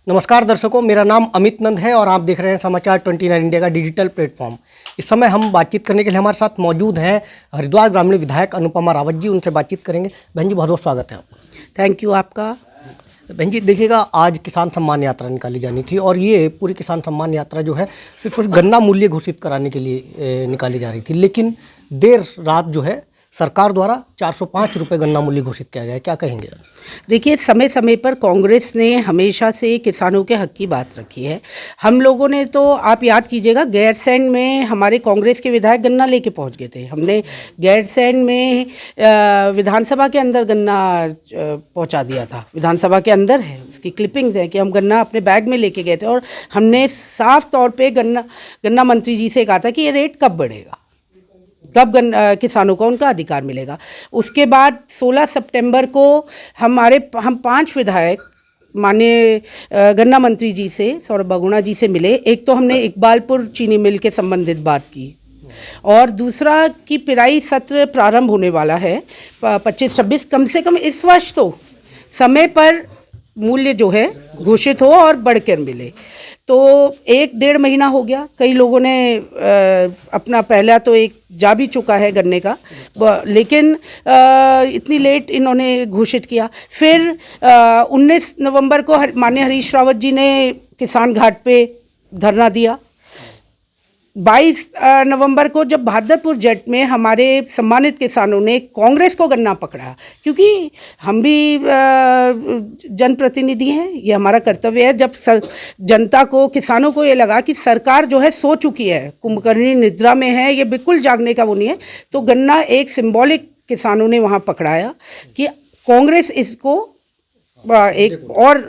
नमस्कार दर्शकों, मेरा नाम अमित नंद है और आप देख रहे हैं समाचार 29 इंडिया का डिजिटल प्लेटफॉर्म। इस समय हम बातचीत करने के लिए हमारे साथ मौजूद हैं हरिद्वार ग्रामीण विधायक अनुपमा रावत जी। उनसे बातचीत करेंगे। बहन जी, बहुत बहुत स्वागत है आपका। थैंक यू आपका। बहन जी, देखिएगा, आज किसान सम्मान यात्रा निकाली जानी थी और ये पूरी किसान सम्मान यात्रा जो है सिर्फ उस गन्ना मूल्य घोषित कराने के लिए निकाली जा रही थी, लेकिन देर रात जो है सरकार द्वारा 405 रुपये गन्ना मूल्य घोषित किया गया है। क्या कहेंगे? देखिए, समय समय पर कांग्रेस ने हमेशा से किसानों के हक की बात रखी है। हम लोगों ने तो, आप याद कीजिएगा, गैरसैंण में हमारे कांग्रेस के विधायक गन्ना लेके पहुंच गए थे। हमने गैरसैंण में विधानसभा के अंदर गन्ना पहुंचा दिया था। विधानसभा के अंदर है, उसकी क्लिपिंग्स है कि हम गन्ना अपने बैग में लेके गए थे और हमने साफ तौर पर गन्ना मंत्री जी से कहा था कि ये रेट कब बढ़ेगा, कब किसानों को उनका अधिकार मिलेगा। उसके बाद 16 सितंबर को हम 5 विधायक माननीय गन्ना मंत्री जी से, सौरभ बगुणा जी से मिले। एक तो हमने इकबालपुर चीनी मिल के संबंधित बात की और दूसरा कि पिराई सत्र प्रारंभ होने वाला है 25-26, कम से कम इस वर्ष तो समय पर मूल्य जो है घोषित हो और बढ़कर मिले। तो 1-1.5 महीना हो गया। कई लोगों ने अपना पहला तो एक जा भी चुका है गन्ने का, लेकिन इतनी लेट इन्होंने घोषित किया। फिर 19 नवंबर को माननीय हरीश रावत जी ने किसान घाट पे धरना दिया। 22 नवंबर को जब भादरपुर जेट में हमारे सम्मानित किसानों ने कांग्रेस को गन्ना पकड़ा, क्योंकि हम भी जनप्रतिनिधि हैं, ये हमारा कर्तव्य है। जब जनता को, किसानों को ये लगा कि सरकार जो है सो चुकी है, कुंभकर्णी निद्रा में है, ये बिल्कुल जागने का वो नहीं है, तो गन्ना एक सिंबॉलिक किसानों ने वहाँ पकड़ाया कि कांग्रेस इसको एक और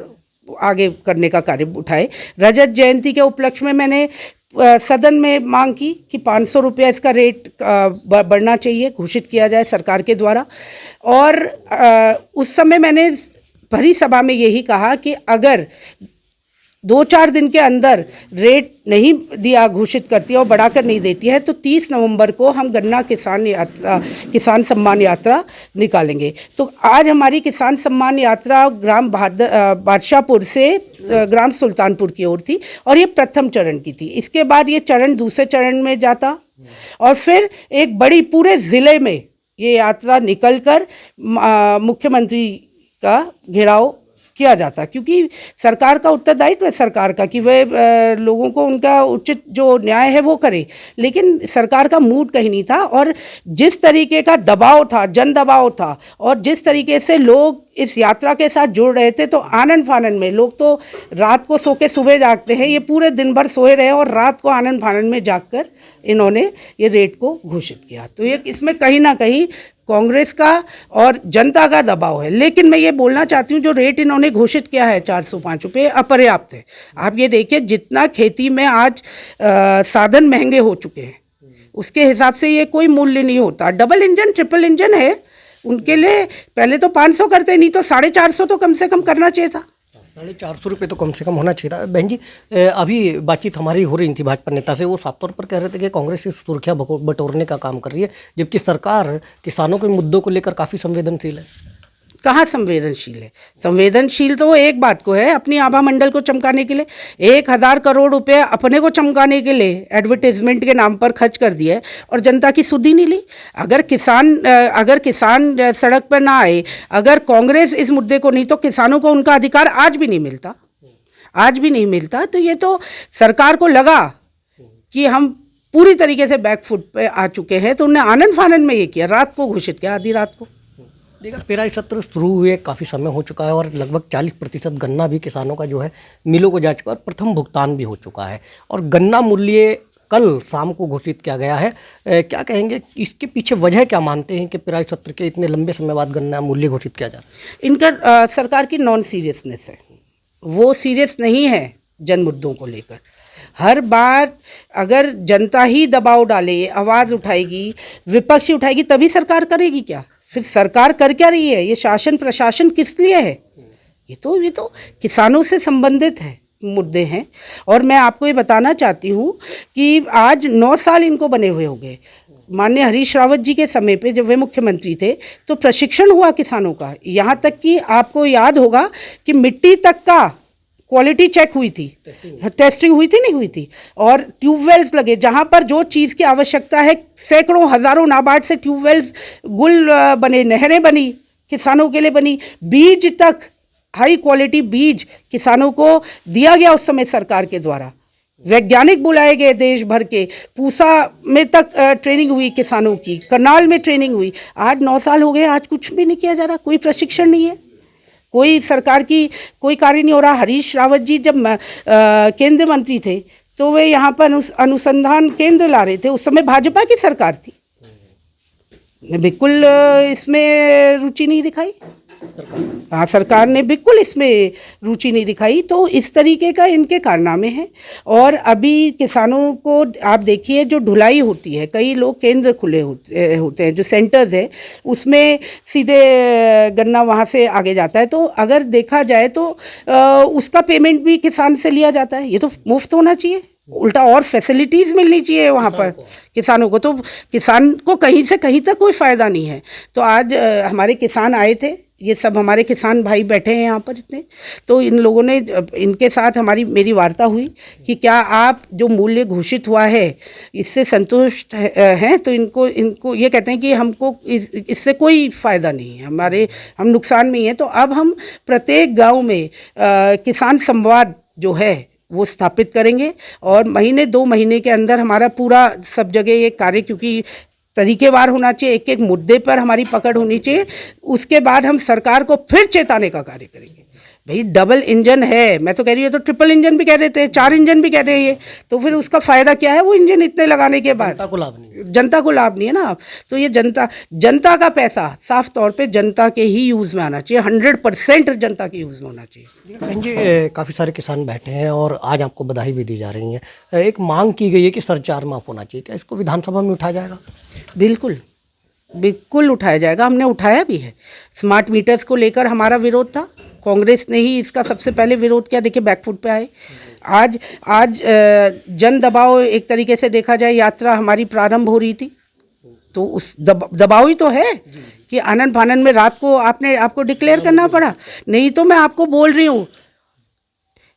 आगे करने का कार्य उठाए। रजत जयंती के उपलक्ष्य में मैंने सदन में मांग की कि 500 रुपया इसका रेट बढ़ना चाहिए, घोषित किया जाए सरकार के द्वारा। और उस समय मैंने भरी सभा में यही कहा कि अगर 2-4 दिन के अंदर रेट नहीं दिया, घोषित करती है और बढ़ाकर नहीं देती है, तो 30 नवंबर को हम गन्ना किसान सम्मान यात्रा निकालेंगे। तो आज हमारी किसान सम्मान यात्रा ग्राम बादशाहपुर से ग्राम सुल्तानपुर की ओर थी और ये प्रथम चरण की थी। इसके बाद ये चरण दूसरे चरण में जाता और फिर एक बड़ी पूरे ज़िले में ये यात्रा निकलकर मुख्यमंत्री का घेराव किया जाता, क्योंकि सरकार का उत्तरदायित्व है सरकार का कि वह लोगों को उनका उचित जो न्याय है वो करे। लेकिन सरकार का मूड कहीं नहीं था और जिस तरीके का दबाव था, जन दबाव था, और जिस तरीके से लोग इस यात्रा के साथ जुड़ रहे थे, तो आनन फानन में, लोग तो रात को सो के सुबह जागते हैं, ये पूरे दिन भर सोए रहे और रात को आनन फानन में जागकर इन्होंने ये रेट को घोषित किया। तो ये इसमें कहीं ना कहीं कांग्रेस का और जनता का दबाव है। लेकिन मैं ये बोलना चाहती हूँ, जो रेट इन्होंने घोषित किया है 405 रुपये, अपर्याप्त है। आप ये देखिए, जितना खेती में आज साधन महंगे हो चुके हैं, उसके हिसाब से ये कोई मूल्य नहीं होता। डबल इंजन, ट्रिपल इंजन है, उनके लिए पहले तो 500 करते, नहीं तो 450 तो कम से कम करना चाहिए था। 450 रुपये तो कम से कम होना चाहिए था। बहन जी, अभी बातचीत हमारी हो रही थी भाजपा नेता से, वो साफ तौर पर कह रहे थे कि कांग्रेस इस सुर्खियाँ बटोरने का काम कर रही है, जबकि सरकार किसानों के मुद्दों को लेकर काफ़ी संवेदनशील है। कहाँ संवेदनशील है? संवेदनशील तो वो एक बात को है, अपनी आभा मंडल को चमकाने के लिए 1000 करोड़ रुपए अपने को चमकाने के लिए एडवर्टाइजमेंट के नाम पर खर्च कर दिया है और जनता की सुधि नहीं ली। अगर किसान सड़क पर ना आए, अगर कांग्रेस इस मुद्दे को नहीं, तो किसानों को उनका अधिकार आज भी नहीं मिलता, आज भी नहीं मिलता। तो ये तो सरकार को लगा कि हम पूरी तरीके से बैकफुट पे आ चुके हैं, तो उन्होंने आनन फानन में ये किया, रात को घोषित किया, आधी रात को। देखा, पेराई सत्र शुरू हुए काफ़ी समय हो चुका है और लगभग 40% गन्ना भी किसानों का जो है मिलों को जा चुका है और प्रथम भुगतान भी हो चुका है और गन्ना मूल्य कल शाम को घोषित किया गया है। क्या कहेंगे, इसके पीछे वजह क्या मानते हैं कि पेराई सत्र के इतने लंबे समय बाद गन्ना मूल्य घोषित किया जाता है? इनका सरकार की नॉन सीरियसनेस है, वो सीरियस नहीं है जन मुद्दों को लेकर। हर बार अगर जनता ही दबाव डाले, आवाज़ उठाएगी, विपक्ष ही उठाएगी, तभी सरकार करेगी क्या? फिर सरकार कर क्या रही है? ये शासन प्रशासन किस लिए है? ये तो किसानों से संबंधित है, मुद्दे हैं। और मैं आपको ये बताना चाहती हूँ कि आज 9 साल इनको बने हुए हो गए। माननीय हरीश रावत जी के समय पे जब वे मुख्यमंत्री थे तो प्रशिक्षण हुआ किसानों का, यहाँ तक कि आपको याद होगा कि मिट्टी तक का क्वालिटी चेक हुई थी, टेस्टिंग हुई थी, नहीं हुई थी, और ट्यूबवेल्स लगे जहाँ पर जो चीज़ की आवश्यकता है, सैकड़ों हज़ारों नाबार्ड से ट्यूबवेल्स गुल बने, नहरें बनी, किसानों के लिए बनी, बीज तक हाई क्वालिटी बीज किसानों को दिया गया उस समय सरकार के द्वारा, वैज्ञानिक बुलाए गए देश भर के, पूसा में तक ट्रेनिंग हुई किसानों की, करनाल में ट्रेनिंग हुई। आज 9 साल हो गए, आज कुछ भी नहीं किया जा रहा, कोई प्रशिक्षण नहीं है, कोई सरकार की कोई कार्य नहीं हो रहा। हरीश रावत जी जब केंद्रीय मंत्री थे तो वे यहाँ पर अनुसंधान केंद्र ला रहे थे, उस समय भाजपा की सरकार थी, बिल्कुल इसमें रुचि नहीं दिखाई। हाँ, सरकार ने बिल्कुल इसमें रुचि नहीं दिखाई। तो इस तरीके का इनके कारनामे हैं। और अभी किसानों को आप देखिए, जो ढुलाई होती है, कई लोग केंद्र खुले होते हैं, जो सेंटर्स है, उसमें सीधे गन्ना वहाँ से आगे जाता है। तो अगर देखा जाए तो उसका पेमेंट भी किसान से लिया जाता है। ये तो मुफ्त होना चाहिए, उल्टा और फैसिलिटीज़ मिलनी चाहिए वहाँ पर किसानों को। तो किसान को कहीं से कहीं तक कोई फ़ायदा नहीं है। तो आज हमारे किसान आए थे, ये सब हमारे किसान भाई बैठे हैं यहाँ पर इतने, तो इन लोगों ने, इनके साथ मेरी वार्ता हुई कि क्या आप जो मूल्य घोषित हुआ है इससे संतुष्ट हैं। तो इनको ये कहते हैं कि हमको इससे कोई फ़ायदा नहीं है, हम नुकसान में ही हैं। तो अब हम प्रत्येक गांव में किसान संवाद जो है वो स्थापित करेंगे, और महीने 2 महीने के अंदर हमारा पूरा सब जगह ये कार्य, क्योंकि तरीकेवार होना चाहिए, एक एक मुद्दे पर हमारी पकड़ होनी चाहिए। उसके बाद हम सरकार को फिर चेताने का कार्य करेंगे। भाई डबल इंजन है, मैं तो कह रही हूँ, तो ट्रिपल इंजन भी कह देते हैं, 4 इंजन भी कह रहे हैं ये, तो फिर उसका फ़ायदा क्या है? वो इंजन इतने लगाने के बाद जनता को लाभ नहीं है ना। तो ये जनता का पैसा साफ तौर पे जनता के ही यूज़ में आना चाहिए, 100% जनता के यूज़ में होना चाहिए। बहन जी, काफ़ी सारे किसान बैठे हैं और आज आपको बधाई भी दी जा रही है। एक मांग की गई है कि सरचार्ज माफ़ होना चाहिए, क्या इसको विधानसभा में उठाया जाएगा? बिल्कुल उठाया जाएगा, हमने उठाया भी है। स्मार्ट मीटर्स को लेकर हमारा विरोध था, कांग्रेस ने ही इसका सबसे पहले विरोध किया। देखिए, बैकफुट पे आए। आज जन दबाव, एक तरीके से देखा जाए, यात्रा हमारी प्रारंभ हो रही थी, तो उस दबाव ही तो है कि आनन फानन में रात को आपको डिक्लेयर करना पड़ा। नहीं तो मैं आपको बोल रही हूँ,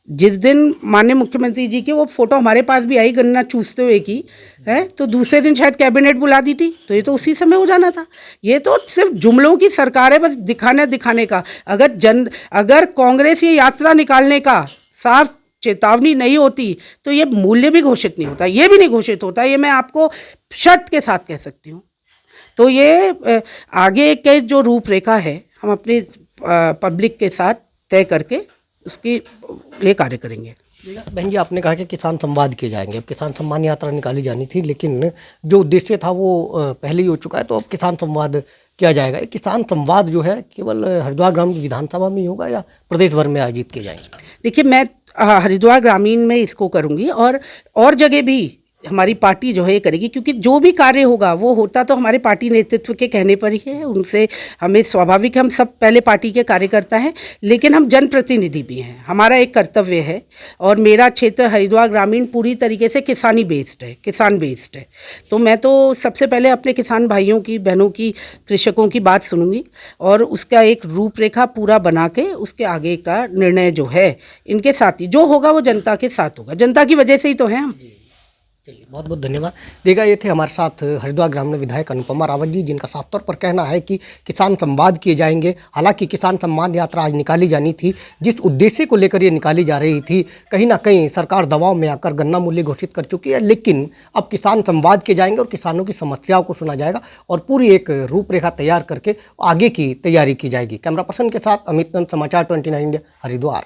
जिस दिन माननीय मुख्यमंत्री जी की वो फोटो हमारे पास भी आई गन्ना चूसते हुए की है, तो दूसरे दिन शायद कैबिनेट बुला दी थी, तो ये तो उसी समय हो जाना था। ये तो सिर्फ जुमलों की सरकार है, बस दिखाने का। अगर कांग्रेस ये यात्रा निकालने का साफ चेतावनी नहीं होती तो ये मूल्य भी घोषित नहीं होता, ये भी नहीं घोषित होता। ये मैं आपको शर्त के साथ कह सकती हूँ। तो ये आगे के जो रूपरेखा है, हम अपने पब्लिक के साथ तय करके उसके लिए कार्य करेंगे। बहन जी, आपने कहा कि किसान संवाद किए जाएंगे। अब किसान सम्मान यात्रा निकाली जानी थी, लेकिन जो उद्देश्य था वो पहले ही हो चुका है, तो अब किसान संवाद किया जाएगा। किसान संवाद जो है केवल हरिद्वार ग्रामीण विधानसभा में ही होगा या प्रदेश भर में आयोजित किए जाएंगे? देखिए, मैं हरिद्वार ग्रामीण में इसको करूँगी, और जगह भी हमारी पार्टी जो है ये करेगी, क्योंकि जो भी कार्य होगा वो होता तो हमारे पार्टी नेतृत्व के कहने पर ही है। उनसे हमें स्वाभाविक है, हम सब पहले पार्टी के कार्यकर्ता हैं, लेकिन हम जनप्रतिनिधि भी हैं, हमारा एक कर्तव्य है। और मेरा क्षेत्र हरिद्वार ग्रामीण पूरी तरीके से किसान बेस्ड है। तो मैं तो सबसे पहले अपने किसान भाइयों की, बहनों की, कृषकों की बात सुनूंगी, और उसका एक रूपरेखा पूरा बना के उसके आगे का निर्णय जो है इनके साथ ही जो होगा वो जनता के साथ होगा। जनता की वजह से ही तो है हम। चलिए, बहुत बहुत धन्यवाद। देखा, ये थे हमारे साथ हरिद्वार ग्रामीण विधायक अनुपमा रावत जी, जिनका साफ तौर पर कहना है कि किसान संवाद किए जाएंगे। हालांकि किसान सम्मान यात्रा आज निकाली जानी थी, जिस उद्देश्य को लेकर ये निकाली जा रही थी, कहीं ना कहीं सरकार दबाव में आकर गन्ना मूल्य घोषित कर चुकी है, लेकिन अब किसान संवाद किए जाएंगे और किसानों की समस्याओं को सुना जाएगा और पूरी एक रूपरेखा तैयार करके आगे की तैयारी की जाएगी। कैमरा पर्सन के साथ अमित नंद, समाचार 29 इंडिया, हरिद्वार।